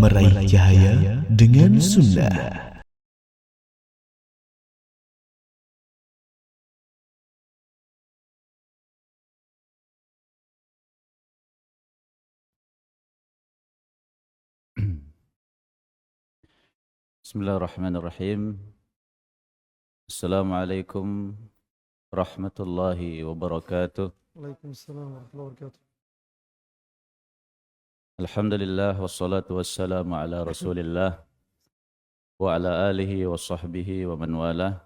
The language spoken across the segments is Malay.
meraih cahaya dengan sunnah. Bismillahirrahmanirrahim. Assalamualaikum warahmatullahi wabarakatuh. Waalaikumsalam warahmatullahi wabarakatuh. Alhamdulillah wassalatu wassalamu ala Rasulillah wa ala alihi wa sahbihi wa man walah.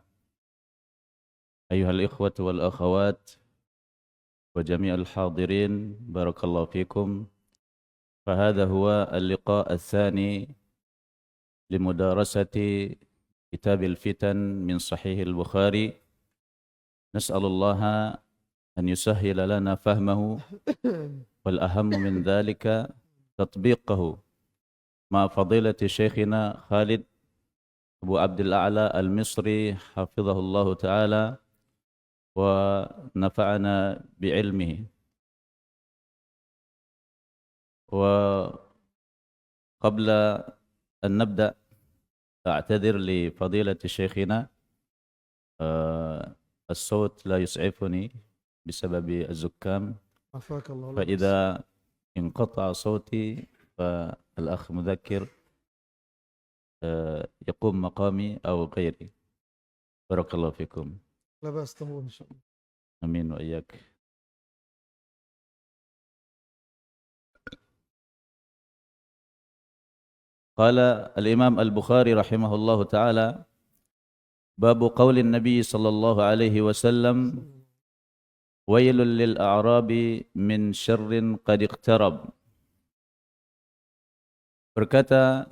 Ayuhal ikhwatu wal akhawat wa jami'al hadirin, barakallahu fikum. Fahadha huwa al-liqa' al-thani limudarasati kitab al-fitan min sahih al-Bukhari. Nas'alullaha an yusahhila lana fahmahu wal ahammu min dhalika tatbiqahu ma fadilati syekhina Khalid Abu Abdul A'la Al-Misri hafizahullahu ta'ala wa nafa'ana bi'ilmihi. Wa qabla an nabda a'tadhir li fadilati syekhina الصوت لا يسعفني بسبب الزكام عافاك الله. فإذا انقطع صوتي فالأخ مذكر يقوم مقامي أو غيري. بارك الله فيكم. لا بأس، تمام إن شاء الله. أمين وإياك. قال الإمام البخاري رحمه الله تعالى: باب قول النبي صلى الله عليه وسلم: ويل للأعراب من شر قد اقترب. Berkata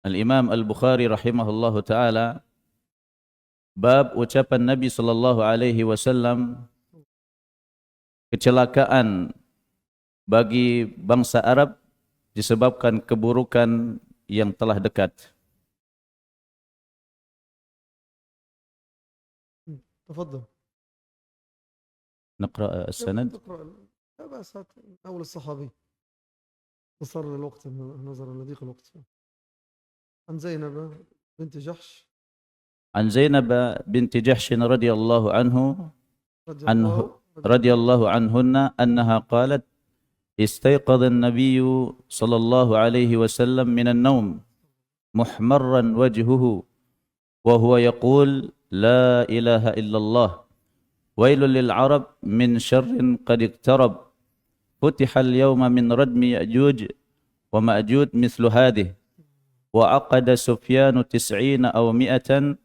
Al-Imam Al-Bukhari rahimahullahu ta'ala, bab ucapan Nabi sallallahu alaihi wasallam, kecelakaan bagi bangsa Arab disebabkan keburukan yang telah dekat. تفضل. نقرأ السند. لا بأس، أول الصحابي وصار الوقت نظرا لضيق الوقت. عن زينب بنت جحش. عن زينب بنت جحش رضي الله عنهن أنها قالت: استيقظ النبي صلى الله عليه وسلم من النوم محمرا وجهه وهو يقول: لا إله إلا الله، ويل للعرب من شر قد اقترب، فتح اليوم من ردم يأجوج ومأجوج مثل هذه، وعقد سفيان 90 أو 100،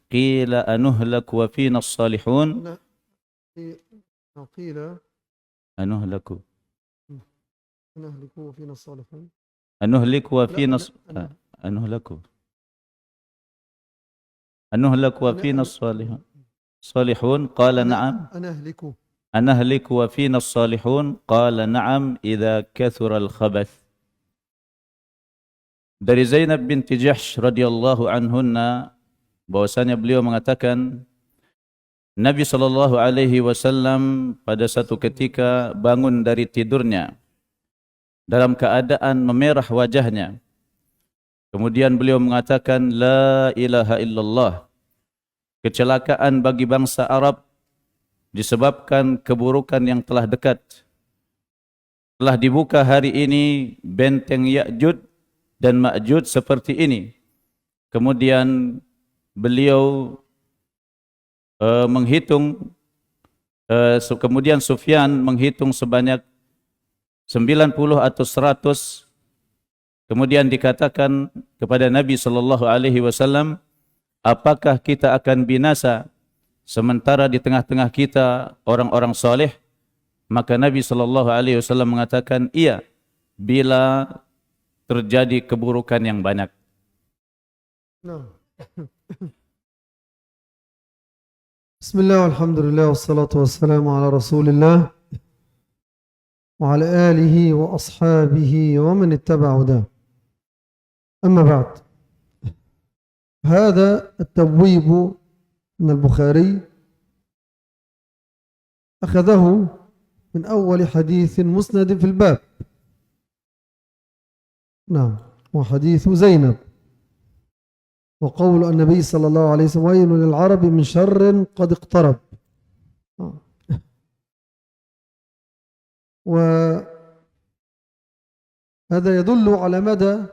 قيل أنهلك وفينا الصالحون. قيل أنهلك وفينا الصالحون. أنهلك وفينا أنهلك وفينا الصالحون. قال نعم. أنهلك وفينا الصالحون. قال نعم إذا كثر الخبث. Dari Zainab binti Jahsh radhiyallahu anhunna, bahwasanya beliau mengatakan Nabi sallallahu alaihi wasallam pada satu ketika bangun dari tidurnya dalam keadaan memerah wajahnya. Kemudian beliau mengatakan, la ilaha illallah. Kecelakaan bagi bangsa Arab disebabkan keburukan yang telah dekat. Telah dibuka hari ini benteng Ya'juj dan Ma'juj seperti ini. Kemudian beliau kemudian Sufyan menghitung sebanyak 90 atau 100. Kemudian dikatakan kepada Nabi sallallahu alaihi wasallam, apakah kita akan binasa sementara di tengah-tengah kita orang-orang soleh? Maka Nabi sallallahu alaihi wasallam mengatakan, iya, bila terjadi keburukan yang banyak. Bismillah, alhamdulillah, wassalatu wassalamu ala rasulillah wa ala alihi wa ashabihi wa man ittaba hudah. أما بعد، هذا التبويب من البخاري أخذه من أول حديث مسند في الباب، نعم. وحديث زينب وقول النبي صلى الله عليه وسلم ويل للعرب من شر قد اقترب. وهذا يدل على مدى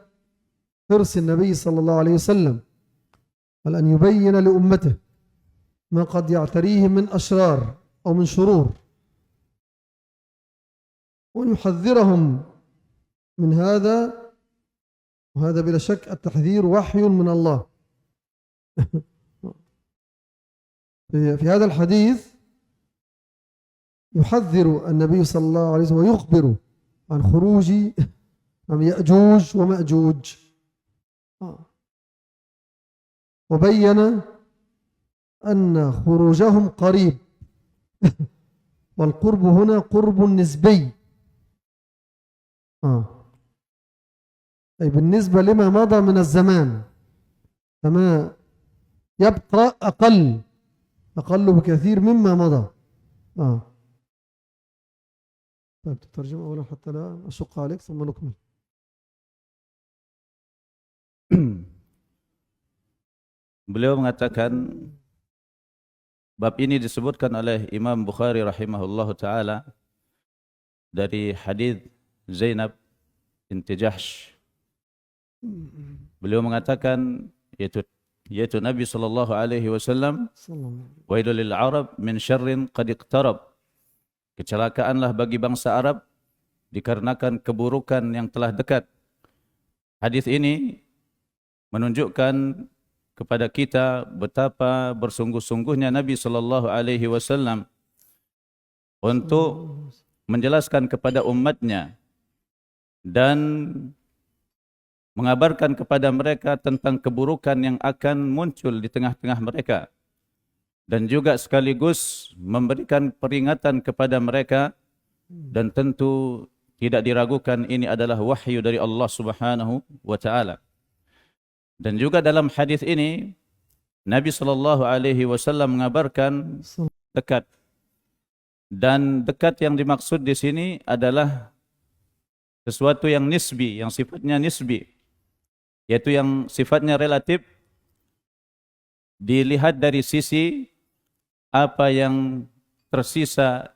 حرص النبي صلى الله عليه وسلم على أن يبين لأمته ما قد يعتريهم من أشرار أو من شرور، وأن يحذرهم من هذا، وهذا بلا شك التحذير وحي من الله. في هذا الحديث يحذر النبي صلى الله عليه وسلم ويخبر عن خروج يأجوج ومأجوج، وبين أن خروجهم قريب، والقرب هنا قرب نسبي، أي بالنسبة لما مضى من الزمان، فما يبقى أقل بكثير مما مضى. طيب تترجم أولا حتى لا أشق عليك ثم نكمل. Beliau mengatakan bab ini disebutkan oleh Imam Bukhari rahimahullahu taala dari hadis Zainab binti Jahsh. Beliau mengatakan yaitu Nabi sallallahu alaihi wasallam, wailul lil arab min syarrin qad iqtarab. Kecelakaanlah bagi bangsa Arab dikarenakan keburukan yang telah dekat. Hadis ini menunjukkan kepada kita betapa bersungguh-sungguhnya Nabi sallallahu alaihi wasallam untuk menjelaskan kepada umatnya dan mengabarkan kepada mereka tentang keburukan yang akan muncul di tengah-tengah mereka, dan juga sekaligus memberikan peringatan kepada mereka, dan tentu tidak diragukan ini adalah wahyu dari Allah Subhanahu wa taala. Dan juga dalam hadis ini Nabi sallallahu alaihi wasallam mengabarkan dekat, dan dekat yang dimaksud di sini adalah sesuatu yang nisbi, yang sifatnya nisbi, yaitu yang sifatnya relatif, dilihat dari sisi apa yang tersisa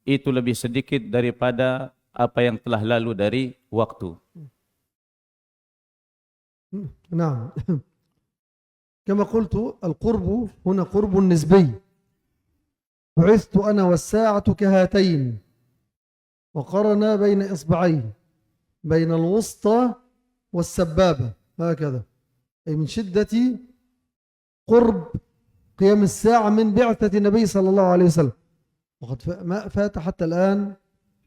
itu lebih sedikit daripada apa yang telah lalu dari waktu. نعم. كما قلت القرب هنا قرب نسبي. بعثت أنا والساعة كهاتين، وقرن بين إصبعين بين الوسطى والسبابة هكذا، أي من شدة قرب قيام الساعة من بعثة النبي صلى الله عليه وسلم. وقد فات حتى الآن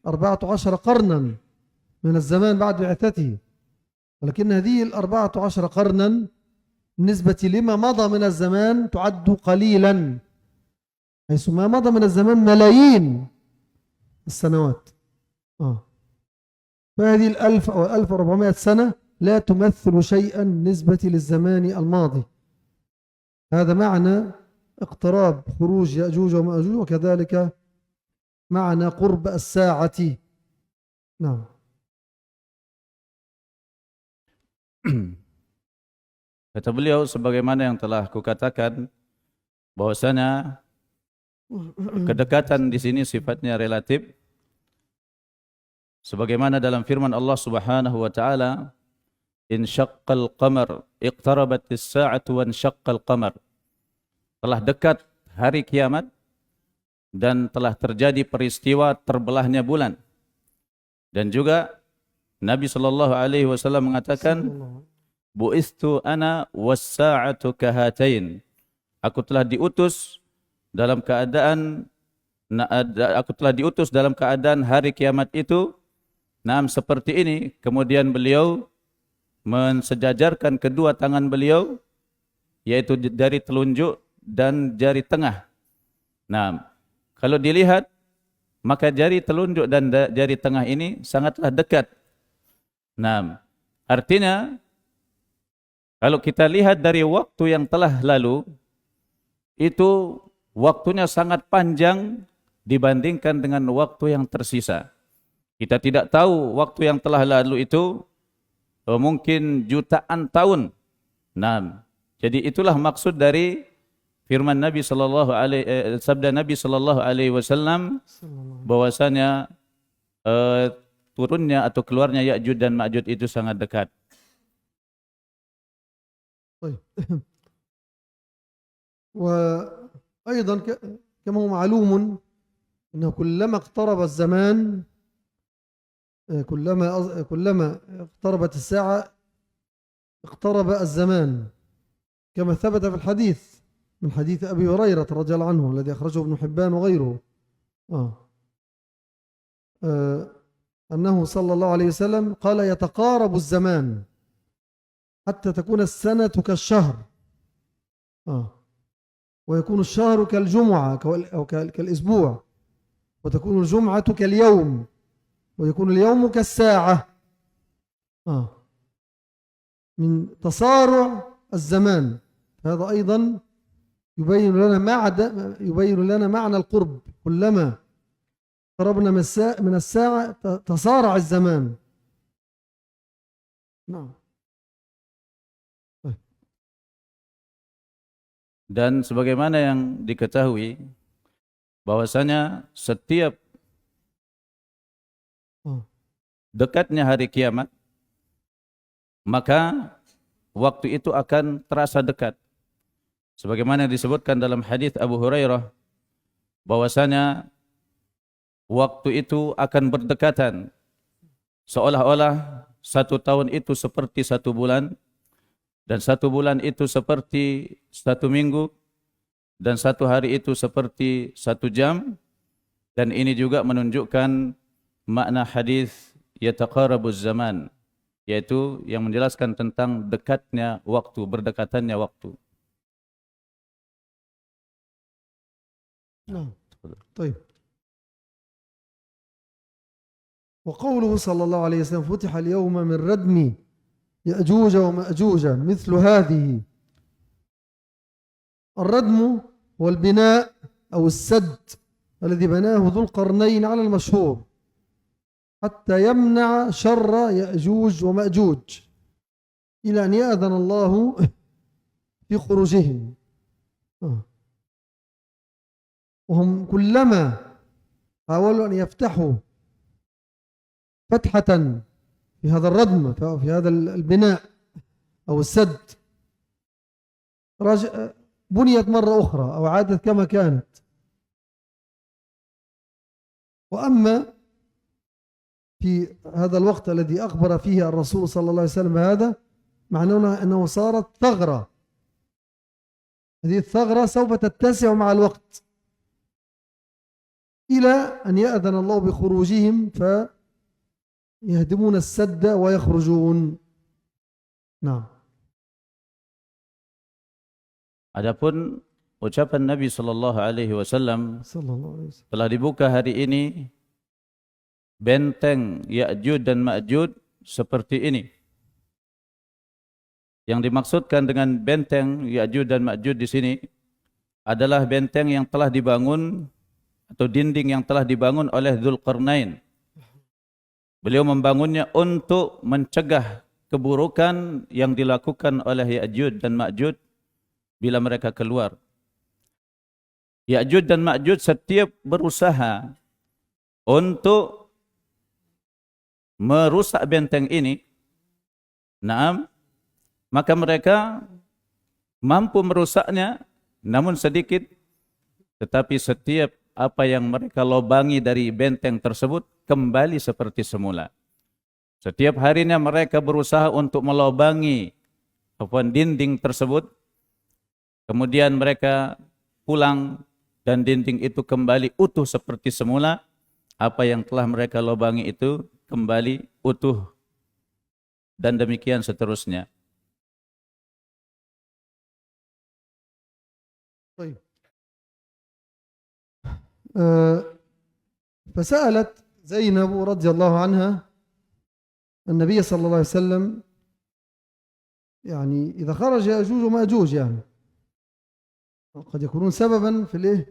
14 قرنا من الزمان بعد بعثته، ولكن هذه 14 قرنا بالنسبة لما مضى من الزمان تعد قليلا، حيث ما مضى من الزمان ملايين السنوات. فهذه 1000 أو 1400 سنة لا تمثل شيئا بالنسبة للزمان الماضي. هذا معنى اقتراب خروج يأجوج ومأجوج، وكذلك معنى قرب الساعة. نعم. Kata beliau, sebagaimana yang telah kukatakan, bahwasanya kedekatan di sini sifatnya relatif, sebagaimana dalam firman Allah Subhanahu wa taala, insyaqqal qamar iqtarabatis sa'atu wa insyaqqal qamar. Telah dekat hari kiamat dan telah terjadi peristiwa terbelahnya bulan. Dan juga Nabi sallallahu alaihi wasallam mengatakan, bu'istu ana was-sa'atu kahatain. Aku telah diutus dalam keadaan hari kiamat itu seperti ini. Kemudian beliau mensejajarkan kedua tangan beliau, yaitu jari telunjuk dan jari tengah. Kalau dilihat, maka jari telunjuk dan jari tengah ini sangatlah dekat. Artinya kalau kita lihat dari waktu yang telah lalu, itu waktunya sangat panjang dibandingkan dengan waktu yang tersisa. Kita tidak tahu waktu yang telah lalu itu mungkin jutaan tahun. Nah, jadi itulah maksud dari firman Nabi sallallahu alaihi sabda Nabi sallallahu alaihi wasallam bahwasanya turunnya atau keluarnya Ya'juj dan Ma'juj itu sangat dekat. طيب وأيضا كما هو معلوم أنه كلما اقترب الزمان كلما اقتربت الساعة اقترب الزمان كما ثبت في الحديث من حديث أبي هريرة رضي الله عنه الذي أخرجه ابن حبان وغيره أنه صلى الله عليه وسلم قال يتقارب الزمان حتى تكون السنة كالشهر ويكون الشهر كالجمعة أو كالأسبوع وتكون الجمعة كاليوم ويكون اليوم كالساعة من تصارع الزمان. هذا أيضا يبين لنا معنى القرب. كلما قربنا من الساعة تصارع الزمان. نعم. Dan sebagaimana yang diketahui bahwasanya setiap dekatnya hari kiamat, maka waktu itu akan terasa dekat. Sebagaimana disebutkan dalam hadis Abu Hurairah bahwasanya waktu itu akan berdekatan, seolah-olah 1 tahun itu seperti 1 bulan, dan 1 bulan itu seperti 1 minggu, dan 1 hari itu seperti 1 jam. Dan ini juga menunjukkan makna hadis yataqarabuz zaman, yaitu yang menjelaskan tentang dekatnya waktu, berdekatannya waktu. نعم. طيب. وقوله صلى الله عليه وسلم فتح اليوم من ردم يأجوج ومأجوج مثل هذه. الردم هو البناء أو السد الذي بناه ذو القرنين على المشهور حتى يمنع شر يأجوج ومأجوج إلى أن يأذن الله في خروجهم. وهم كلما حاولوا أن يفتحوا فتحة في هذا الردم في هذا البناء أو السد بنيت مرة أخرى أو عادت كما كانت. وأما في هذا الوقت الذي أخبر فيه الرسول صلى الله عليه وسلم هذا معناه أنه صارت ثغرة. هذه الثغرة سوف تتسع مع الوقت إلى أن يأذن الله بخروجهم فيهدمون السد ويخرجون. نعم. Adapun ucapan Nabi sallallahu alaihi wasallam telah dibuka hari ini benteng Ya'juj dan Ma'juj seperti ini. Yang dimaksudkan dengan benteng Ya'juj dan Ma'juj di sini adalah benteng yang telah dibangun atau dinding yang telah dibangun oleh Dzulqarnain. Beliau membangunnya untuk mencegah keburukan yang dilakukan oleh Ya'juj dan Ma'juj bila mereka keluar. Ya'juj dan Ma'juj setiap berusaha untuk merusak benteng ini, maka mereka mampu merusaknya, namun sedikit, tetapi setiap apa yang mereka lobangi dari benteng tersebut kembali seperti semula. Setiap harinya mereka berusaha untuk melobangi dinding tersebut, kemudian mereka pulang dan dinding itu kembali utuh seperti semula. Apa yang telah mereka lobangi itu kembali utuh, dan demikian seterusnya. فسألت زينب رضي الله عنها النبي صلى الله عليه وسلم يعني إذا خرج يأجوج ومأجوج يعني قد يكونون سببا في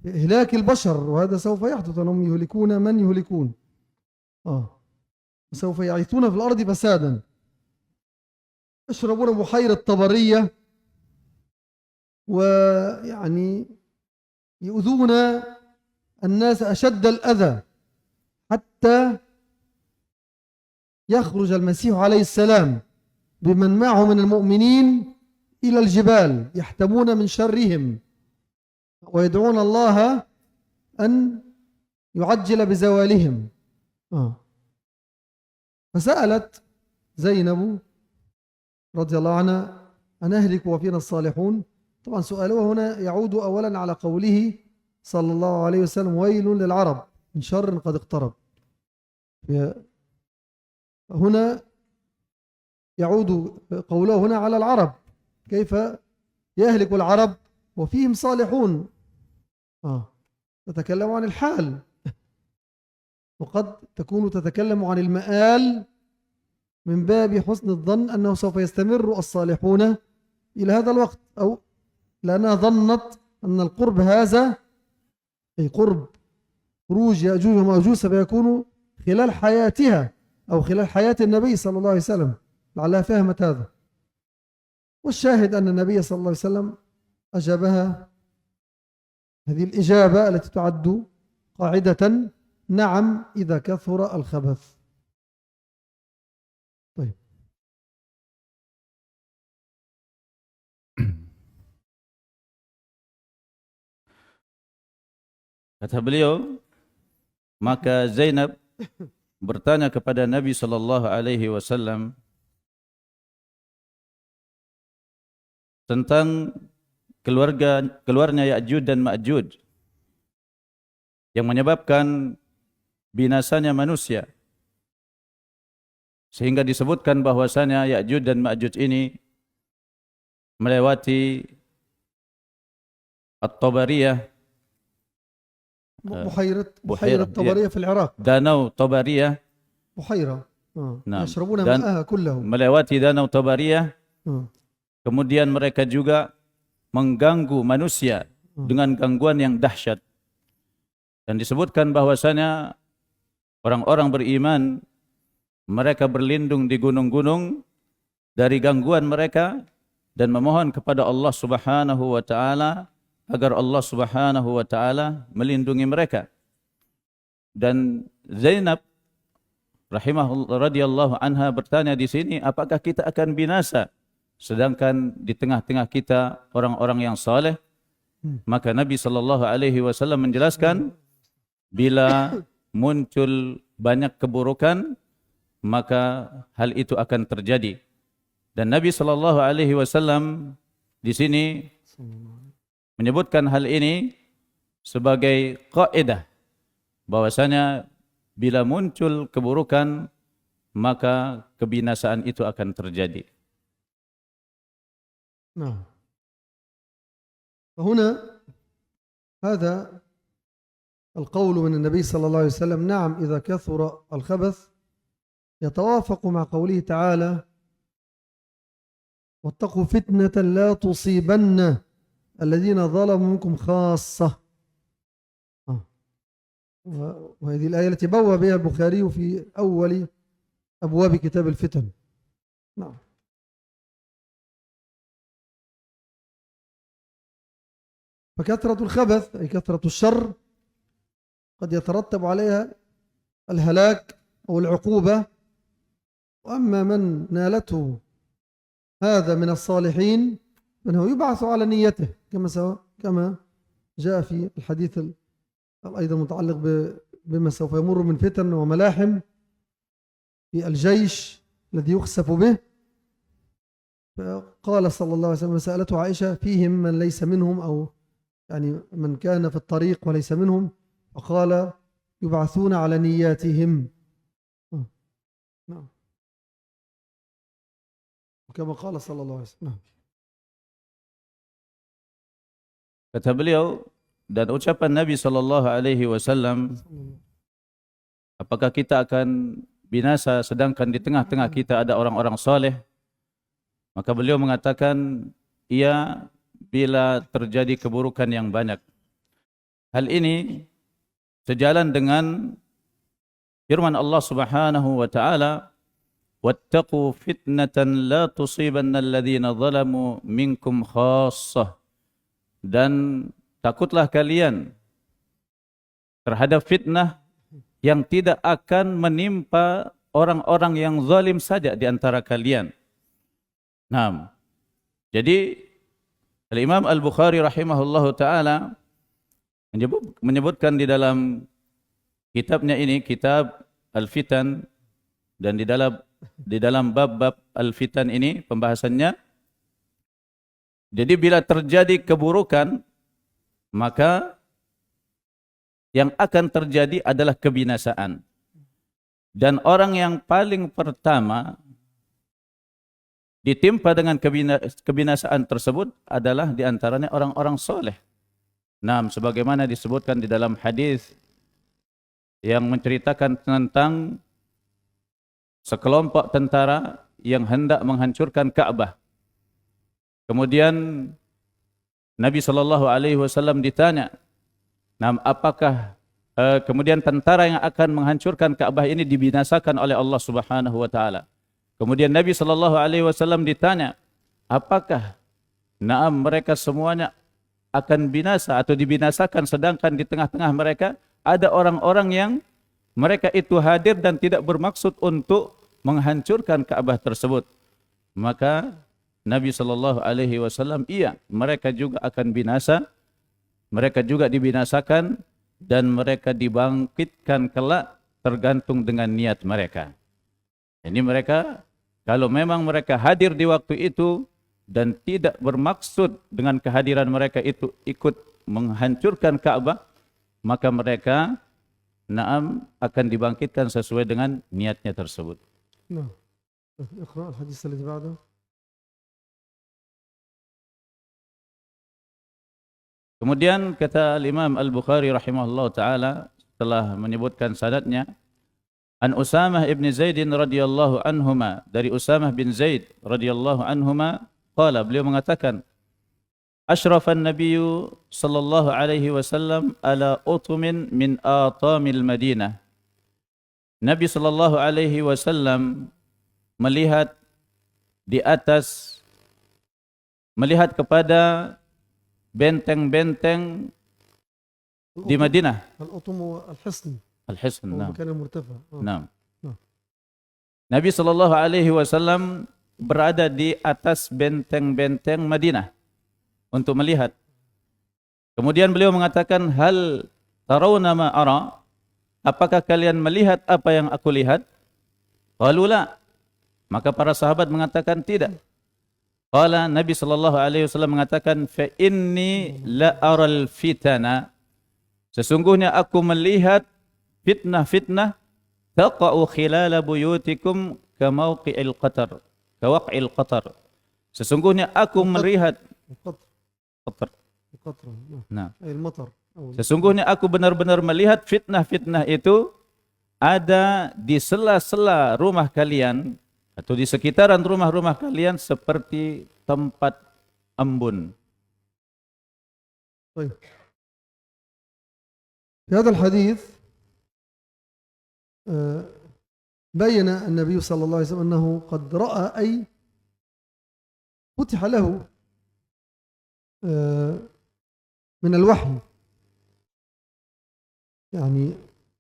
إهلاك البشر، وهذا سوف يحدث أنهم يهلكون من يهلكون. سوف يعيثون في الأرض فسادا، يشربون بحيرة طبرية، ويعني يؤذون الناس أشد الأذى، حتى يخرج المسيح عليه السلام بمن معه من المؤمنين إلى الجبال يحتمون من شرهم، ويدعون الله أن يعجل بزوالهم. فسألت زينب رضي الله عنها أن أهلك وفينا الصالحون. طبعا سؤاله هنا يعود أولا على قوله صلى الله عليه وسلم: ويل للعرب من شر قد اقترب. هنا يعود قوله هنا على العرب، كيف يهلك العرب وفيهم صالحون. تتكلم عن الحال، وقد تكون تتكلم عن المآل من باب حسن الظن أنه سوف يستمر الصالحون إلى هذا الوقت، أو لأنها ظنت أن القرب هذا أي قرب خروج يأجوج ومأجوج سيكون خلال حياتها أو خلال حياة النبي صلى الله عليه وسلم، لعلها فهمت هذا. والشاهد أن النبي صلى الله عليه وسلم أجابها هذه الإجابة التي تعد قاعدة: نعم إذا كثر الخبث. طيب. Kata beliau, maka Zainab bertanya kepada Nabi sallallahu alaihi wasallam tentang keluarnya Ya'juj dan Ma'juj yang menyebabkan binasanya manusia, sehingga disebutkan bahwasanya Ya'juj dan Ma'juj ini melewati At-Tabariyah, بحيرة طبرية في العراق. Danau Tabariyah. بحيرة يشربون ماءها كله. melewati Danau Tabariyah. Kemudian mereka juga mengganggu manusia dengan gangguan yang dahsyat. Dan disebutkan bahwasanya orang-orang beriman mereka berlindung di gunung-gunung dari gangguan mereka dan memohon kepada Allah Subhanahu wa taala agar Allah Subhanahu wa taala melindungi mereka. Dan Zainab rahimahullah radhiyallahu anha bertanya di sini, apakah kita akan binasa sedangkan di tengah-tengah kita orang-orang yang saleh? Maka Nabi sallallahu alaihi wasallam menjelaskan, bila muncul banyak keburukan maka hal itu akan terjadi. Dan Nabi sallallahu alaihi wasallam di sini menyebutkan hal ini sebagai kaidah bahwasanya bila muncul keburukan maka kebinasaan itu akan terjadi. Nah, فهنا هذا القول من النبي صلى الله عليه وسلم: نعم إذا كثر الخبث، يتوافق مع قوله تعالى: واتقوا فتنة لا تصيبن الذين ظلموا منكم خاصة. وهذه الآية التي بوّى بها البخاري في أول أبواب كتاب الفتن. نعم. فكثرة الخبث أي كثرة الشر قد يترتب عليها الهلاك أو العقوبة. وأما من نالته هذا من الصالحين فإنه يبعث على نيته كما جاء في الحديث أيضا متعلق بما سوف يمر من فتن وملاحم في الجيش الذي يخسف به. فقال صلى الله عليه وسلم: سألته عائشة: فيهم من ليس منهم، أو يعني من كان في الطريق وليس منهم؟ فقال: يبعثون على نياتهم. نعم. كما قال صلى الله عليه وسلم. Kata beliau, dan ucapan Nabi sallallahu alaihi wasallam, apakah kita akan binasa sedangkan di tengah-tengah kita ada orang-orang saleh? Maka beliau mengatakan, iya, bila terjadi keburukan yang banyak. Hal ini sejalan dengan firman Allah Subhanahu wa taala, "Wattaqu fitnatan la tusibanna alladhina zalamu minkum khassah." Dan takutlah kalian terhadap fitnah yang tidak akan menimpa orang-orang yang zalim saja di antara kalian. Nah, jadi Al-Imam Al-Bukhari rahimahullahu ta'ala menyebutkan di dalam kitabnya ini, kitab Al-Fitan, dan di dalam bab-bab Al-Fitan ini pembahasannya, jadi bila terjadi keburukan, maka yang akan terjadi adalah kebinasaan. Dan orang yang paling pertama ditimpa dengan kebinasaan tersebut adalah diantaranya orang-orang soleh. Nah, sebagaimana disebutkan di dalam hadis yang menceritakan tentang sekelompok tentara yang hendak menghancurkan Ka'bah. Kemudian Nabi SAW ditanya, nah, apakah kemudian tentara yang akan menghancurkan Ka'bah ini dibinasakan oleh Allah Subhanahu wa taala? Kemudian Nabi SAW ditanya, apakah mereka semuanya akan binasa atau dibinasakan, sedangkan di tengah-tengah mereka ada orang-orang yang mereka itu hadir dan tidak bermaksud untuk menghancurkan Ka'bah tersebut? Maka Nabi SAW, iya, mereka juga akan binasa. Mereka juga dibinasakan dan mereka dibangkitkan kelak tergantung dengan niat mereka. Ini mereka, kalau memang mereka hadir di waktu itu dan tidak bermaksud dengan kehadiran mereka itu ikut menghancurkan Ka'bah, maka mereka akan dibangkitkan sesuai dengan niatnya tersebut. Nah, iqra' al-hadis alladhi ba'dahu. Kemudian kata Imam Al-Bukhari rahimahullah ta'ala setelah menyebutkan sanadnya, an Usamah ibn Zaid radhiyallahu anhuma, dari Usamah bin Zaid radhiyallahu anhuma, qala, beliau mengatakan, asyrafan nabiyyu sallallahu alaihi wasallam ala utumin min atamil Madinah. Nabi sallallahu alaihi wasallam melihat di atas, melihat kepada benteng-benteng di Madinah. Al-utum al-hisn. Al-hisn, nah. Makan murtafa. Nah. Nabi sallallahu alaihi wasallam berada di atas benteng-benteng Madinah untuk melihat. Kemudian beliau mengatakan, hal tarawna ma ara? Apakah kalian melihat apa yang aku lihat? Qalu la. Maka para sahabat mengatakan tidak. Qala, Nabi sallallahu alaihi wasallam mengatakan, fa inni la aral fitana. Sesungguhnya aku melihat fitnah-fitnah taqa'u khilala buyutikum kamawqi'il qatar, kawaq'il qatar. Sesungguhnya aku melihat qatar. Nah, sesungguhnya aku benar-benar melihat fitnah-fitnah itu ada di sela-sela rumah kalian atau di sekitaran rumah-rumah kalian seperti tempat embun. طيب. في هذا الحديث بين النبي صلى الله عليه وسلم أنه قد رأى أي فتح له من الوحي، يعني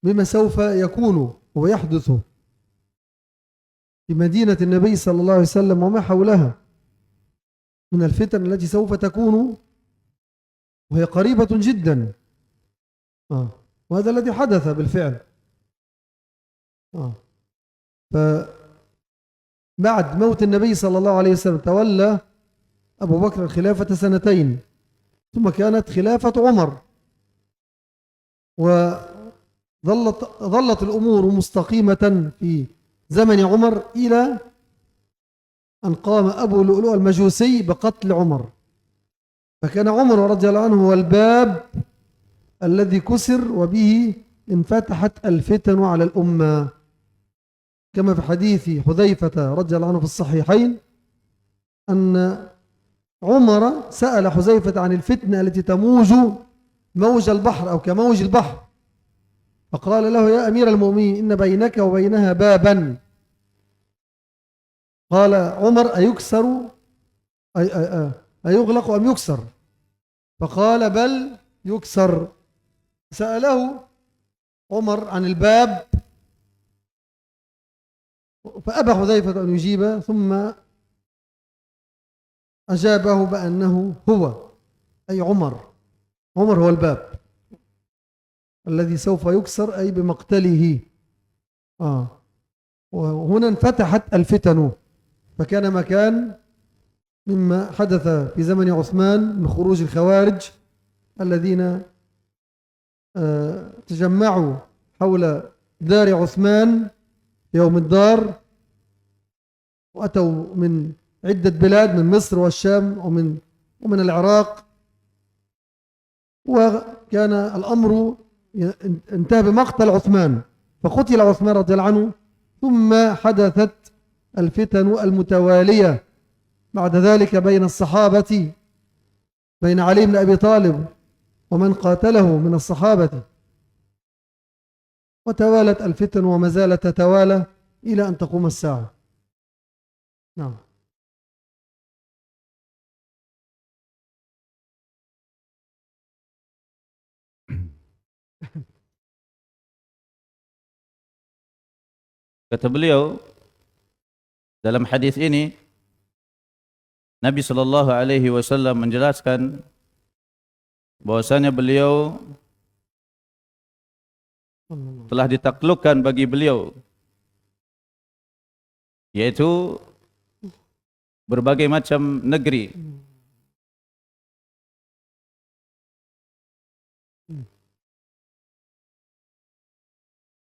بما سوف يكون ويحدث في مدينة النبي صلى الله عليه وسلم وما حولها من الفتن التي سوف تكون وهي قريبة جدا. وهذا الذي حدث بالفعل. فبعد موت النبي صلى الله عليه وسلم تولى أبو بكر الخلافة 2 سنين، ثم كانت خلافة عمر، وظلت الأمور مستقيمة في زمن عمر إلى أن قام أبو لؤلؤ المجوسي بقتل عمر، فكان عمر رضي الله عنه هو الباب الذي كسر وبه انفتحت الفتن على الأمة، كما في حديث حذيفة رضي الله عنه في الصحيحين أن عمر سأل حذيفة عن الفتنة التي تموج موج البحر أو كموج البحر، فقال له يا أمير المؤمنين إن بينك وبينها بابا. قال عمر أيكسر أيغلق أم يكسر؟ فقال بل يكسر. سأله عمر عن الباب فأبى حذيفة أن يجيب، ثم أجابه بأنه هو، أي عمر هو الباب الذي سوف يكسر، أي بمقتله. وهنا انفتحت الفتن، فكان مكان مما حدث في زمن عثمان من خروج الخوارج الذين تجمعوا حول دار عثمان يوم الدار، وأتوا من عدة بلاد، من مصر والشام ومن العراق، وكان الأمر انتهى بمقتل عثمان، فقتل عثمان رضي الله عنه، ثم حدثت الفتن المتوالية بعد ذلك بين الصحابة، بين علي بن أبي طالب ومن قاتله من الصحابة، وتوالت الفتن وما زالت تتوالى إلى أن تقوم الساعة. نعم. Kata beliau dalam hadis ini, Nabi sallallahu alaihi wasallam menjelaskan bahwasanya beliau telah ditaklukkan bagi beliau yaitu berbagai macam negeri.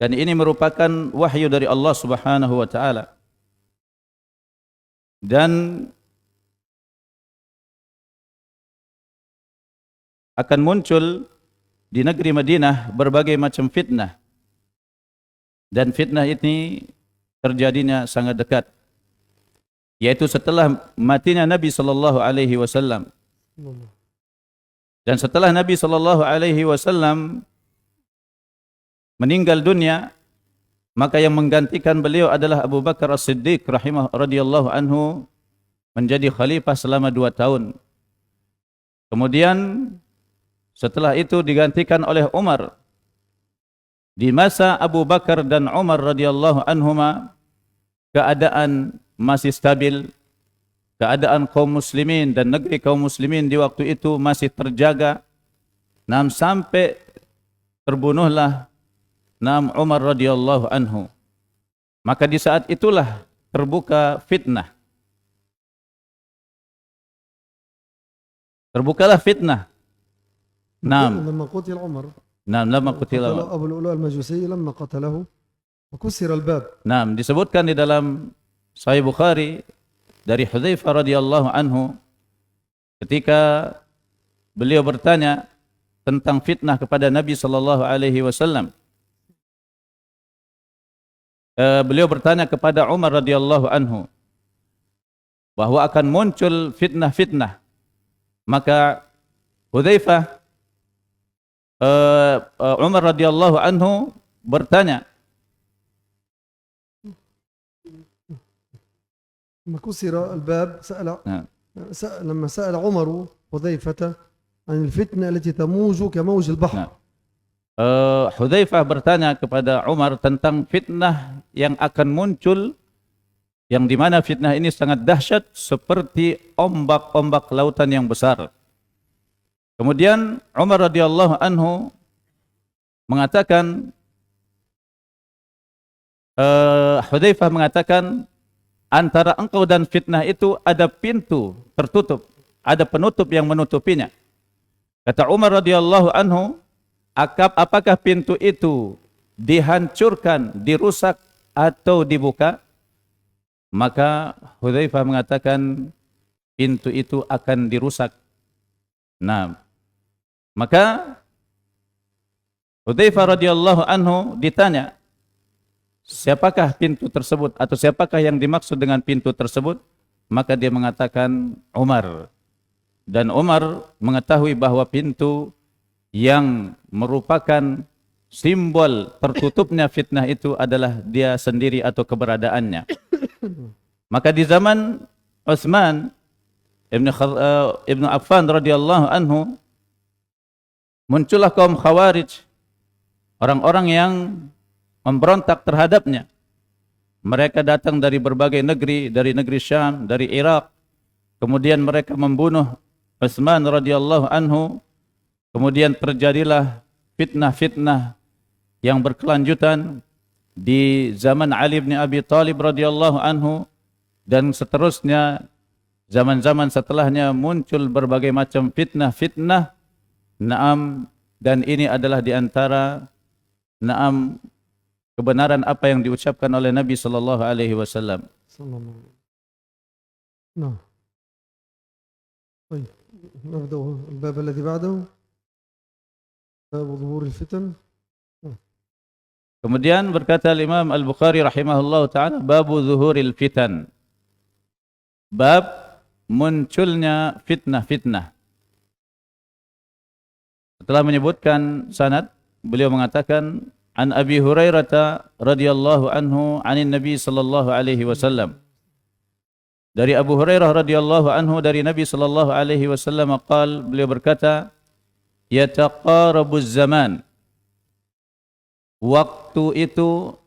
Dan ini merupakan wahyu dari Allah Subhanahu wa taala. Dan akan muncul di negeri Madinah berbagai macam fitnah. Dan fitnah ini terjadinya sangat dekat, yaitu setelah matinya Nabi sallallahu alaihi wasallam. Dan setelah Nabi sallallahu alaihi wasallam meninggal dunia, maka yang menggantikan beliau adalah Abu Bakar As-Siddiq radhiyallahu anhu menjadi khalifah selama 2 tahun. Kemudian setelah itu digantikan oleh Umar. Di masa Abu Bakar dan Umar radhiyallahu anhuma, keadaan masih stabil, keadaan kaum muslimin dan negeri kaum muslimin di waktu itu masih terjaga. Sampai terbunuhlah Umar radhiyallahu anhu. Maka di saat itulah terbuka fitnah. Terbukalah fitnah. لما قتل عمر. لما قتل أبو لؤلؤ المجوسي لما قتله وكسر الباب. disebutkan di dalam Sahih Bukhari dari Hudzaifah radhiyallahu anhu ketika beliau bertanya tentang fitnah kepada Nabi sallallahu alaihi wasallam. Beliau bertanya kepada Umar radhiyallahu anhu bahwa akan muncul fitnah-fitnah. Maka Hudzaifah Umar radhiyallahu anhu bertanya, لما كسر الباب لما سأل عمر حذيفة عن الفتنة التي تموج كموج البحر. Hudzaifah bertanya kepada Umar tentang fitnah yang akan muncul, yang di mana fitnah ini sangat dahsyat seperti ombak-ombak lautan yang besar. Kemudian Umar radhiyallahu anhu mengatakan, Hudzaifah mengatakan, antara engkau dan fitnah itu ada pintu tertutup, ada penutup yang menutupinya. Kata Umar radhiyallahu anhu, apakah pintu itu dihancurkan, dirusak atau dibuka? Maka Hudzaifah mengatakan pintu itu akan dirusak. Maka Hudzaifah radhiyallahu anhu ditanya, siapakah pintu tersebut atau siapakah yang dimaksud dengan pintu tersebut? Maka dia mengatakan Umar. Dan Umar mengetahui bahwa pintu yang merupakan simbol tertutupnya fitnah itu adalah dia sendiri atau keberadaannya. Maka di zaman Utsman Ibn Affan radhiyallahu anhu, muncullah kaum Khawarij, orang-orang yang memberontak terhadapnya. Mereka datang dari berbagai negeri, dari negeri Syam, dari Irak. Kemudian mereka membunuh Utsman radhiyallahu anhu. Kemudian terjadilah fitnah-fitnah yang berkelanjutan di zaman Ali bin Abi Thalib radhiyallahu anhu, dan seterusnya zaman-zaman setelahnya muncul berbagai macam fitnah-fitnah. Naam, dan ini adalah di antara kebenaran apa yang diucapkan oleh Nabi sallallahu alaihi wasallam. نعم. طيب نبدأ الباب الذي بعده باب ظهور الفتن. Kemudian berkata Imam Al-Bukhari rahimahullah ta'ala, babu zuhuril fitan, bab munculnya fitnah-fitnah. Setelah menyebutkan sanad, beliau mengatakan an Abi Hurairah radhiyallahu anhu anin Nabi sallallahu alaihi wasallam, dari Abu Hurairah radhiyallahu anhu dari Nabi sallallahu alaihi wasallam qala, beliau berkata, yataqarabuz zaman, waktu itu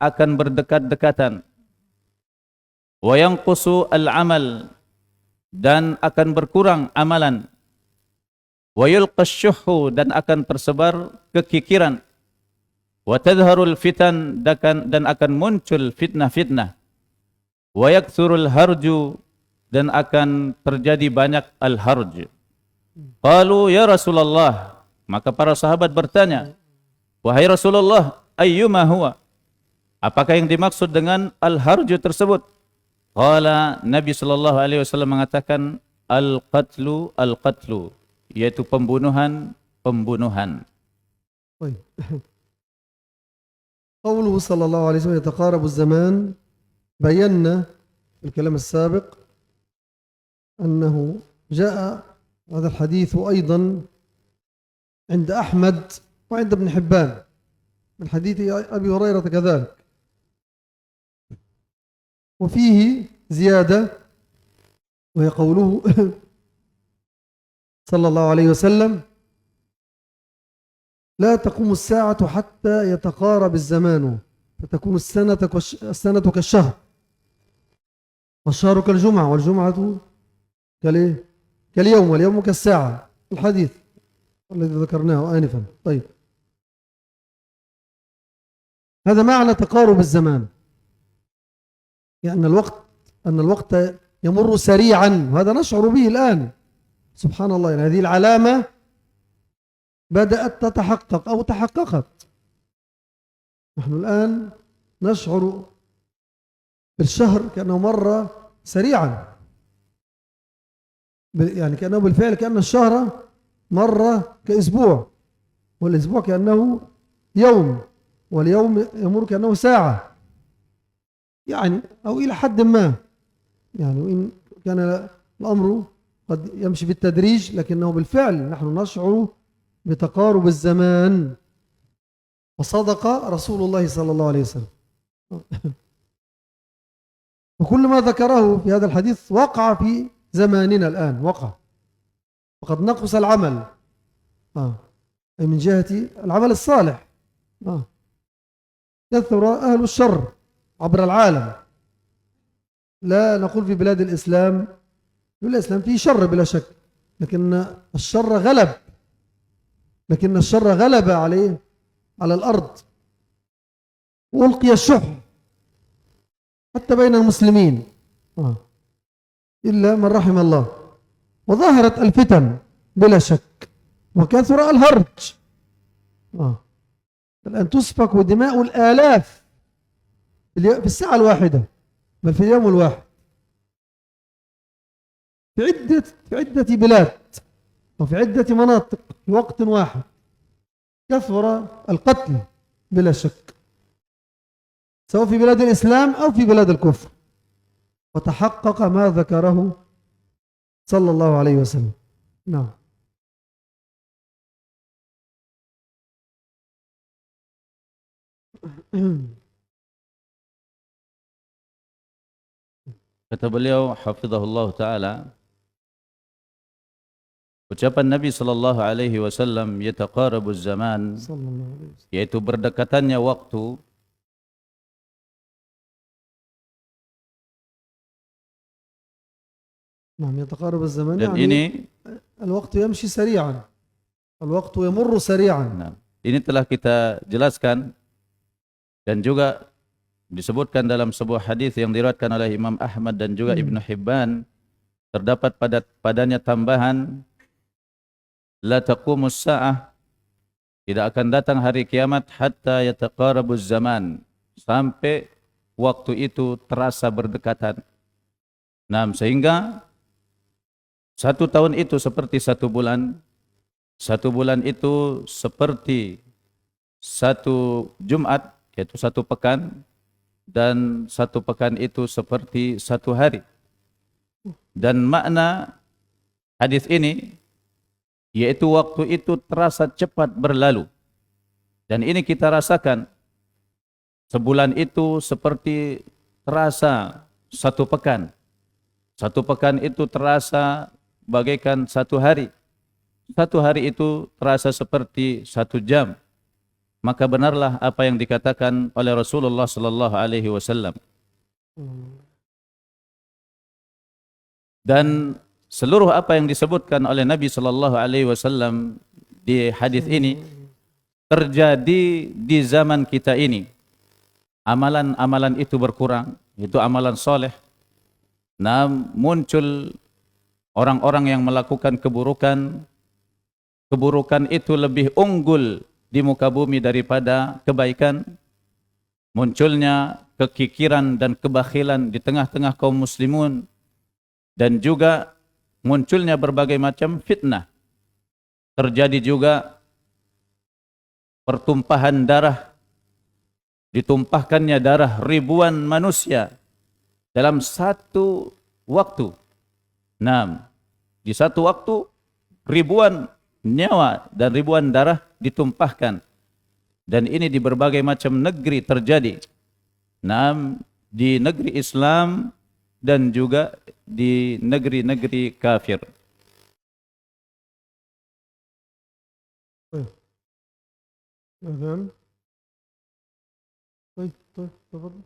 akan berdekat-dekatan, wa yanqusu al-amal, dan akan berkurang amalan, wa yulqash syuhhu, dan akan tersebar kekikiran, wa tadharul fitan, dan akan muncul fitnah-fitnah, wa yakthurul harju, dan akan terjadi banyak al-harj. Qalu ya Rasulullah, maka para sahabat bertanya, wahai Rasulullah, ayyuma huwa, apakah yang dimaksud dengan al-harju tersebut? Qala, Nabi sallallahu alaihi wasallam mengatakan, al-qatlu, yaitu pembunuhan. طيب قوله صلى الله عليه وسلم يتقارب الزمان، بينا في الكلام السابق أنه جاء هذا الحديث أيضا عند أحمد وعند ابن حبان من حديث أبي هريرة كذلك، وفيه زيادة وهي قوله صلى الله عليه وسلم لا تقوم الساعة حتى يتقارب الزمان فتكون السنة كالشهر والشهر كالجمعة والجمعة كاليوم واليوم كالساعة، الحديث الذي ذكرناه آنفا. طيب، هذا معنى تقارب الزمان، يعني أن الوقت يمر سريعا، وهذا نشعر به الآن سبحان الله. يعني هذه العلامة بدأت تتحقق أو تحققت. نحن الآن نشعر بالشهر كأنه مر سريعا، يعني كأنه بالفعل كأن الشهر مر كأسبوع، والأسبوع كأنه يوم، واليوم يمر كأنه ساعة، يعني أو إلى حد ما، يعني وإن كان الأمر قد يمشي بالتدريج، لكنه بالفعل نحن نشعر بتقارب الزمان، وصدق رسول الله صلى الله عليه وسلم. وكل ما ذكره في هذا الحديث وقع في زماننا الآن، وقع، وقد نقص العمل أي من جهة العمل الصالح، كثر أهل الشر عبر العالم. لا نقول في بلاد الإسلام، في الإسلام فيه شر بلا شك، لكن الشر غلب على الأرض، وألقي الشح حتى بين المسلمين إلا من رحم الله، وظهرت الفتن بلا شك، وكثر الهرج. الآن تسفك دماء الآلاف في الساعة الواحدة، بل في اليوم الواحد، في عدة بلاد وفي عدة مناطق في وقت واحد، كثر القتل بلا شك، سواء في بلاد الإسلام أو في بلاد الكفر، وتحقق ما ذكره صلى الله عليه وسلم. نعم. Kata beliau hafizahullah taala, ucapan Nabi sallallahu alaihi wasallam yataqarabuz zaman, sallallahu alaihi wasallam. yaitu berdekatannya waktu. نعم يتقارب الزمان Dan يعني ini الوقت يمشي سريعا الوقت يمر سريعا. nah, ini telah kita jelaskan dan juga disebutkan dalam sebuah hadis yang diriwayatkan oleh Imam Ahmad dan juga Ibnu Hibban, terdapat padanya tambahan la taqumus sa'ah, tidak akan datang hari kiamat hatta yataqarabuz zaman, sampai waktu itu terasa berdekatan. Nah, sehingga 1 tahun itu seperti 1 bulan, 1 bulan itu seperti 1 Jumat, yaitu 1 pekan, dan 1 pekan itu seperti 1 hari. Dan makna hadis ini yaitu waktu itu terasa cepat berlalu. Dan ini kita rasakan, sebulan itu seperti terasa 1 pekan. 1 pekan itu terasa bagaikan 1 hari. 1 hari itu terasa seperti 1 jam. Maka benarlah apa yang dikatakan oleh Rasulullah sallallahu alaihi wasallam. Dan seluruh apa yang disebutkan oleh Nabi sallallahu alaihi wasallam di hadis ini terjadi di zaman kita ini. Amalan-amalan itu berkurang, itu amalan soleh. Nah, muncul orang-orang yang melakukan keburukan. Keburukan itu lebih unggul di muka bumi daripada kebaikan. Munculnya kekikiran dan kebakhilan di tengah-tengah kaum muslimun. Dan juga munculnya berbagai macam fitnah. Terjadi juga pertumpahan darah. Ditumpahkannya darah ribuan manusia dalam 1 waktu. Nah, di 1 waktu ribuan nyawa dan ribuan darah ditumpahkan. Dan ini di berbagai macam negeri terjadi. Nah, di negeri Islam dan juga di negeri-negeri kafir. أذان. طيب تفضل.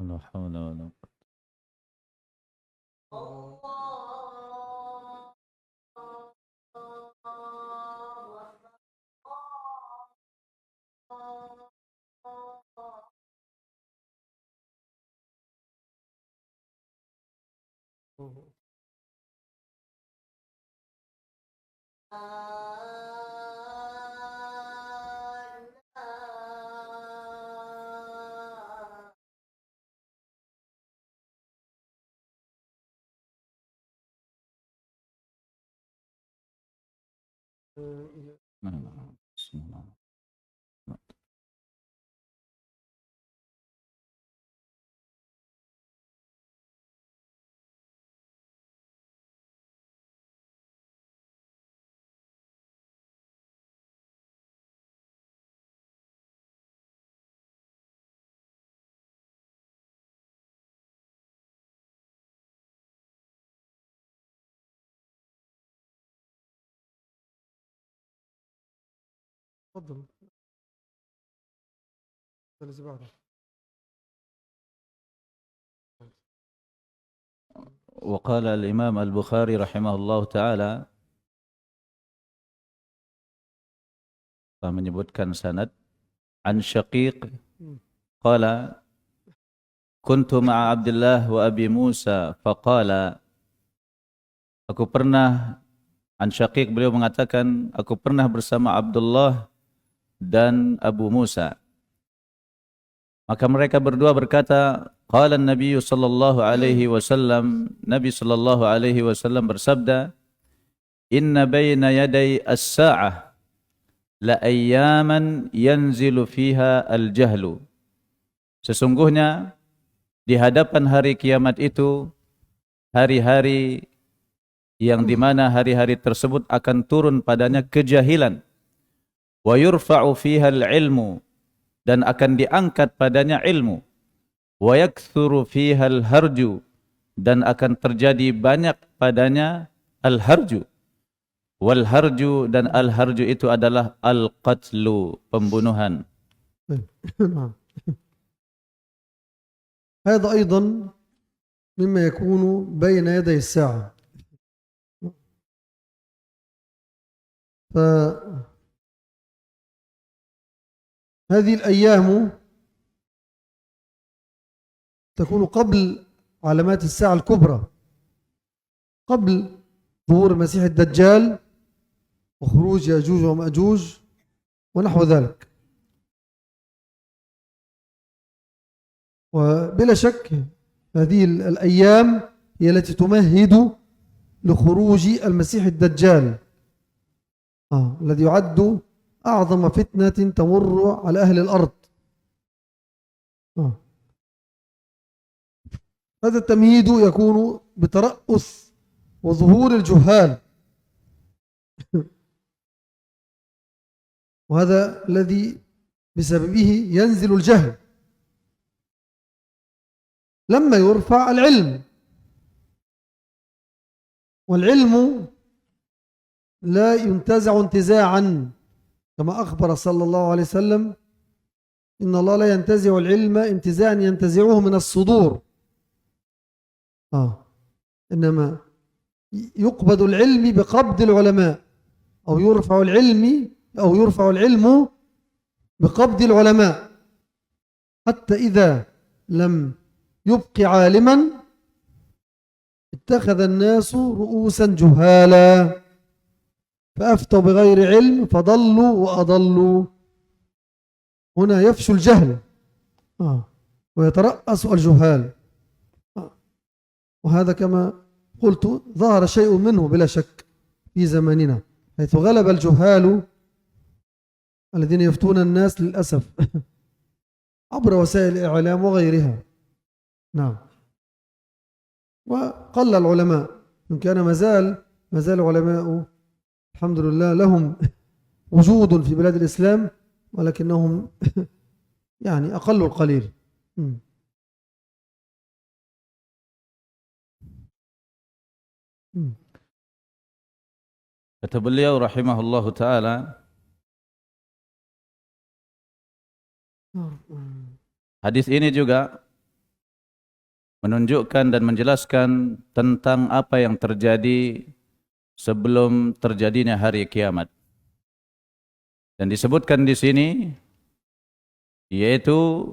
لا حول ولا بسم الله. تفضل. الذي بعده. وقال الإمام البخاري رحمه الله ta'ala, menyebutkan sanad, an Syaqiq qala kuntu ma'a Abdullah wa Abi Musa faqala, aku pernah, an Syaqiq beliau mengatakan, aku pernah bersama Abdullah dan Abu Musa. Maka mereka berdua berkata, qala an-nabiy sallallahu alaihi wasallam, Nabi sallallahu alaihi wasallam bersabda, inna baina yaday as-sa'ah la ayyaman yanzilu fiha al-jahlu. Sesungguhnya di hadapan hari kiamat itu hari-hari yang dimana hari-hari tersebut akan turun padanya kejahilan. Wa yurfa'u fiha al-ilmu, dan akan diangkat padanya ilmu. Wa yakthuru fiha al-harju, dan akan terjadi banyak padanya al-harju. Wal harju, dan al-harju itu adalah al-qatlu, pembunuhan. هذا أيضا مما يكون بين يدي الساعة. فهذه الأيام تكون قبل علامات الساعة الكبرى، قبل ظهور المسيح الدجال وخروج يأجوج ومأجوج ونحو ذلك. وبلا شك هذه الأيام هي التي تمهد لخروج المسيح الدجال الذي يعد أعظم فتنة تمر على أهل الأرض. هذا التمهيد يكون بترأس وظهور الجهال، وهذا الذي بسببه ينزل الجهل لما يرفع العلم. والعلم لا ينتزع انتزاعا كما أخبر صلى الله عليه وسلم إن الله لا ينتزع العلم انتزاعا ينتزعه من الصدور إنما يقبض العلم بقبض العلماء أو يرفع العلم بقبض العلماء حتى إذا لم يبق عالما اتخذ الناس رؤوسا جهالا فأفتوا بغير علم فضلوا وأضلوا. هنا يفشو الجهل ويترأس الجهال وهذا كما قلت ظهر شيء منه بلا شك في زماننا حيث غلب الجهال الذين يفتون الناس للأسف عبر وسائل الإعلام وغيرها. نعم. وقل العلماء إن كان ما زال علماء الحمد لله لهم وجود في بلاد الإسلام ولكنهم يعني أقل القليل. Kata beliau rahimahullahu ta'ala, hadis ini juga menunjukkan dan menjelaskan tentang apa yang terjadi sebelum terjadinya hari kiamat. Dan disebutkan di sini yaitu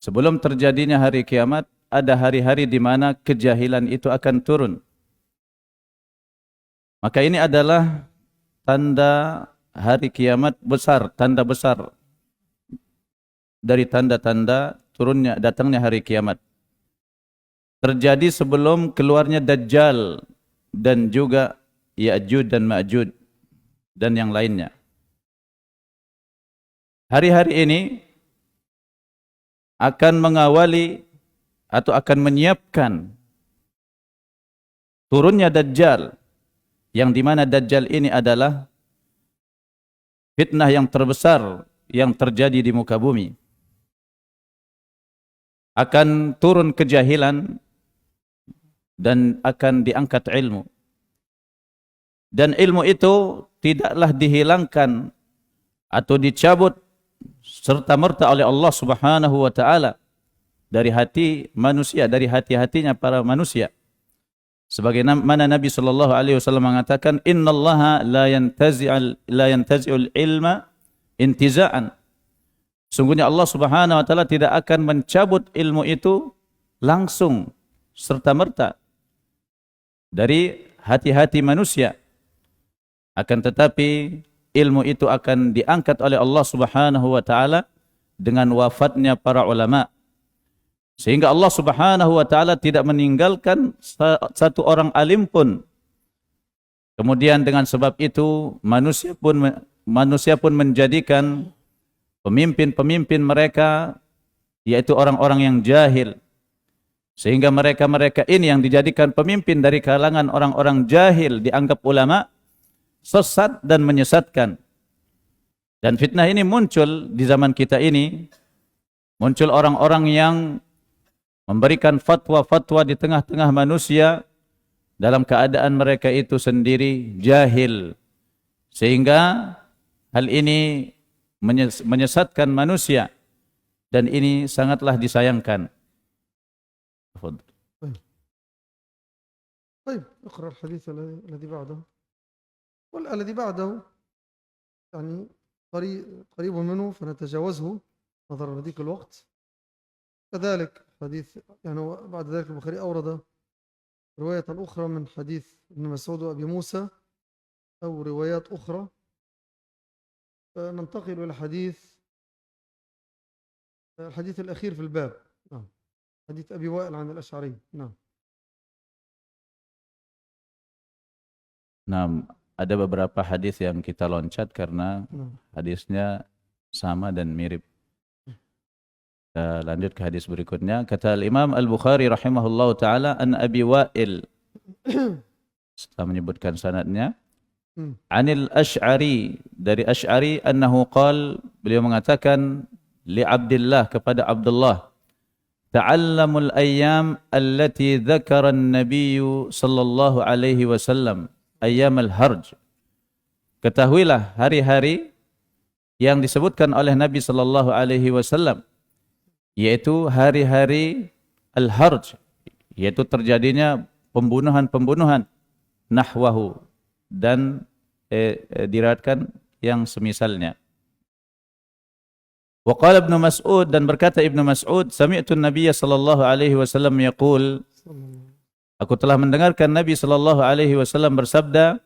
sebelum terjadinya hari kiamat ada hari-hari di mana kejahilan itu akan turun. Maka ini adalah tanda hari kiamat besar, tanda besar dari tanda-tanda datangnya hari kiamat. Terjadi sebelum keluarnya Dajjal dan juga Ya'juj dan Ma'juj dan yang lainnya. Hari-hari ini akan mengawali atau akan menyiapkan turunnya Dajjal, yang di mana Dajjal ini adalah fitnah yang terbesar yang terjadi di muka bumi. Akan turun kejahilan dan akan diangkat ilmu. Dan ilmu itu tidaklah dihilangkan atau dicabut serta-merta oleh Allah Subhanahu wa taala dari hati manusia, dari hati-hatinya para manusia. Sebagaimana Nabi sallallahu alaihi wasallam mengatakan, "Innallaha la yantazi'ul ilma intiza'an." Sungguhnya Allah Subhanahu wa taala tidak akan mencabut ilmu itu langsung serta-merta dari hati-hati manusia. Akan tetapi ilmu itu akan diangkat oleh Allah Subhanahu wa taala dengan wafatnya para ulama. Sehingga Allah Subhanahu wa taala tidak meninggalkan satu orang alim pun. Kemudian dengan sebab itu manusia pun menjadikan pemimpin-pemimpin mereka yaitu orang-orang yang jahil. Sehingga mereka-mereka ini yang dijadikan pemimpin dari kalangan orang-orang jahil dianggap ulama, sesat dan menyesatkan. Dan fitnah ini muncul di zaman kita ini. Muncul orang-orang yang memberikan fatwa-fatwa di tengah-tengah manusia dalam keadaan mereka itu sendiri jahil. Sehingga hal ini menyesatkan manusia dan ini sangatlah disayangkan. طيب اقرأ الحديث الذي بعده والذي بعده يعني قريب منه فنتجاوزه نظرا لضيق الوقت. كذلك حديث يعني بعد ذلك البخاري أورد رواية أخرى من حديث ابن مسعود وأبي موسى أو روايات أخرى. فننتقل إلى الحديث الأخير في الباب. نعم. حديث أبي وائل عن الأشعري. نعم. Nah, ada beberapa hadis yang kita loncat karena hadisnya sama dan mirip. Kita lanjut ke hadis berikutnya. Kata Imam Al-Bukhari rahimahullahu taala, an Abi Wa'il, setelah menyebutkan sanadnya, anil Ash'ari, dari Ash'ari, annahu qal, beliau mengatakan li Abdullah, kepada Abdullah, ta'allamul ayyam allati dzakara an-nabiy sallallahu alaihi wasallam, ayyamal harj. Ketahuilah hari-hari yang disebutkan oleh Nabi sallallahu alaihi wasallam, yaitu hari-hari al-harj, yaitu terjadinya pembunuhan-pembunuhan, nahwahu, dan diriwayatkan yang semisalnya. Wa qala Ibnu Mas'ud, dan berkata Ibnu Mas'ud, sami'tu an-nabiy sallallahu alaihi wasallam yaqul, aku telah mendengarkan Nabi sallallahu alaihi wasallam bersabda,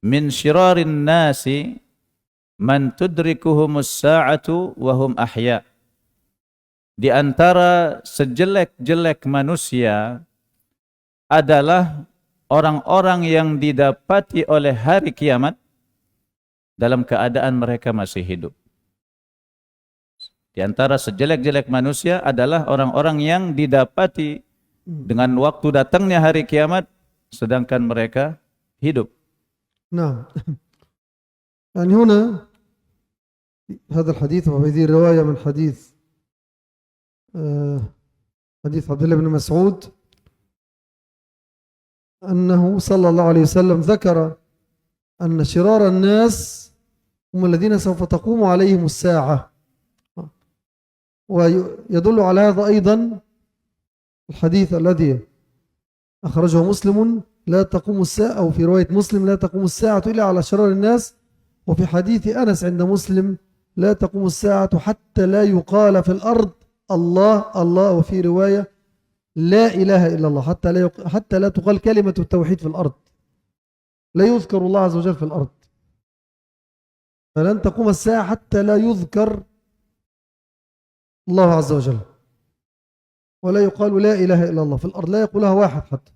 min syirarin nasi man tudrikuhumus sa'atu wa hum ahya. Di antara sejelek-jelek manusia adalah orang-orang yang didapati oleh hari kiamat dalam keadaan mereka masih hidup. Di antara sejelek-jelek manusia adalah orang-orang yang didapati dengan waktu datangnya hari kiamat sedangkan mereka hidup. نعم. يعني هنا هذا الحديث وهذه الرواية من حديث عبد الله بن مسعود أنه صلى الله عليه وسلم ذكر أن شرار الناس هم الذين سوف تقوم عليهم الساعة. ويدل على هذا أيضا الحديث الذي أخرجه مسلم، لا تقوم الساعة، أو في رواية مسلم لا تقوم الساعة إلا على شرار الناس. وفي حديث أنس عند مسلم لا تقوم الساعة حتى لا يقال في الأرض الله الله، وفي رواية لا إله إلا الله، حتى لا تقال كلمة التوحيد في الأرض، لا يذكر الله عز وجل في الأرض. فلن تقوم الساعة حتى لا يذكر الله عز وجل، ولا يقال لا إله إلا الله في الأرض، لا يقولها واحد حتى.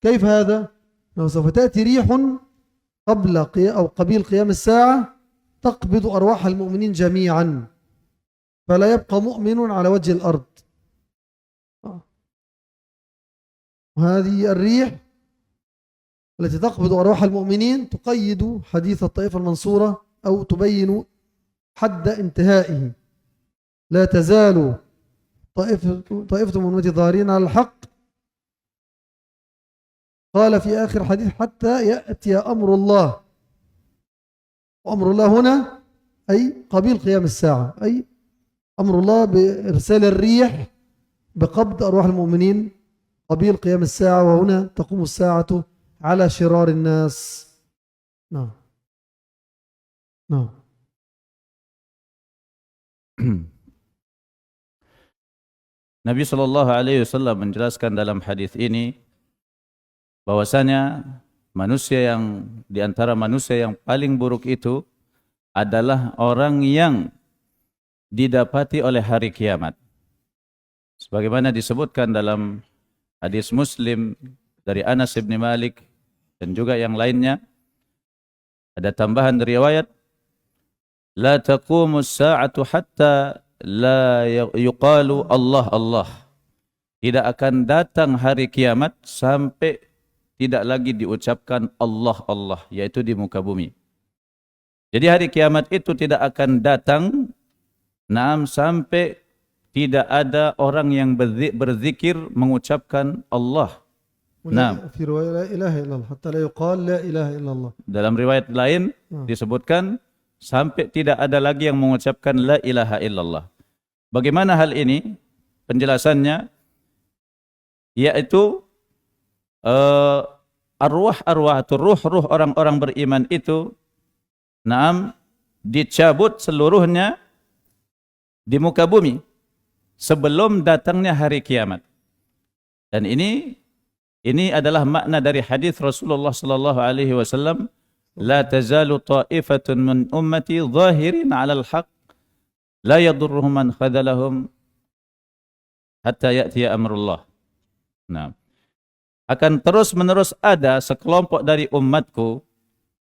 كيف هذا؟ أنه سوف تأتي ريح قبيل قيام الساعة تقبض أرواح المؤمنين جميعا، فلا يبقى مؤمن على وجه الأرض. وهذه الريح التي تقبض أرواح المؤمنين تقيد حديث الطائفة المنصورة، أو تبين حد انتهائه. لا تزال طائفة من أمتي ظاهرين على الحق، قال في آخر حديث حتى يأتي أمر الله. وأمر الله هنا أي قبيل قيام الساعة، أي أمر الله بإرسال الريح بقبض أرواح المؤمنين قبيل قيام الساعة، وهنا تقوم الساعة على شرار الناس. نعم نعم. Nabi sallallahu alaihi wasallam menjelaskan dalam hadis ini bahwasanya manusia yang di antara manusia yang paling buruk itu adalah orang yang didapati oleh hari kiamat. Sebagaimana disebutkan dalam hadis Muslim dari Anas bin Malik dan juga yang lainnya, ada tambahan riwayat, la taqumus sa'atu hatta la yuqalu Allah Allah. Tidak akan datang hari kiamat sampai tidak lagi diucapkan Allah Allah, yaitu di muka bumi. Jadi hari kiamat itu tidak akan datang sampai tidak ada orang yang berzikir mengucapkan Allah. في رواية لا إله إلا الله حتى لا يقال لا إله إلا الله. Dalam riwayat lain disebutkan sampai tidak ada lagi yang mengucapkan la ilaha illallah. Bagaimana hal ini? Penjelasannya yaitu arwah-arwah atau ruh-ruh orang-orang beriman itu dicabut seluruhnya di muka bumi sebelum datangnya hari kiamat. Dan ini adalah makna dari hadis Rasulullah sallallahu alaihi wasallam, la tazalu ta'ifatun min ummati zahirin 'alal haqq la yadurruhum man khadalahum hatta ya'tiya amrullah. Nah, akan terus-menerus ada sekelompok dari umatku,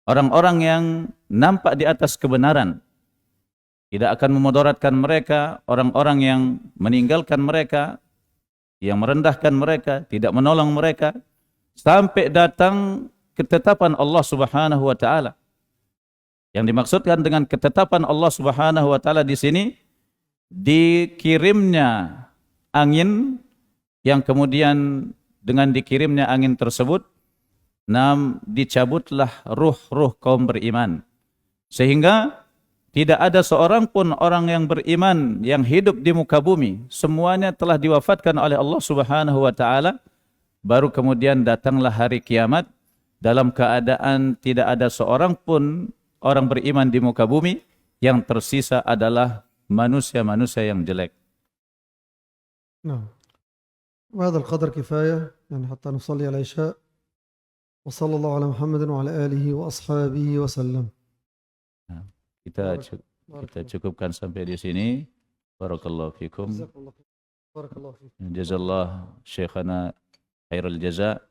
orang-orang yang nampak di atas kebenaran. Tidak akan memudaratkan mereka, orang-orang yang meninggalkan mereka, yang merendahkan mereka, tidak menolong mereka, sampai datang ketetapan Allah Subhanahu wa Ta'ala. Yang dimaksudkan dengan ketetapan Allah Subhanahu wa Ta'ala di sini, dikirimnya angin yang kemudian dengan dikirimnya angin tersebut dicabutlah ruh-ruh kaum beriman, sehingga tidak ada seorang pun orang yang beriman yang hidup di muka bumi, semuanya telah diwafatkan oleh Allah Subhanahu wa taala. Baru kemudian datanglah hari kiamat dalam keadaan tidak ada seorang pun orang beriman di muka bumi, yang tersisa adalah manusia-manusia yang jelek. نعم. وهذا القدر كفاية يعني حتى نصلي على العشاء. وصلى الله على محمد وعلى آله وأصحابه وسلم. Kita cukupkan sampai di sini. Barakallahu fikum. بارك الله فيك. Jazallah Syekhana khairul jaza.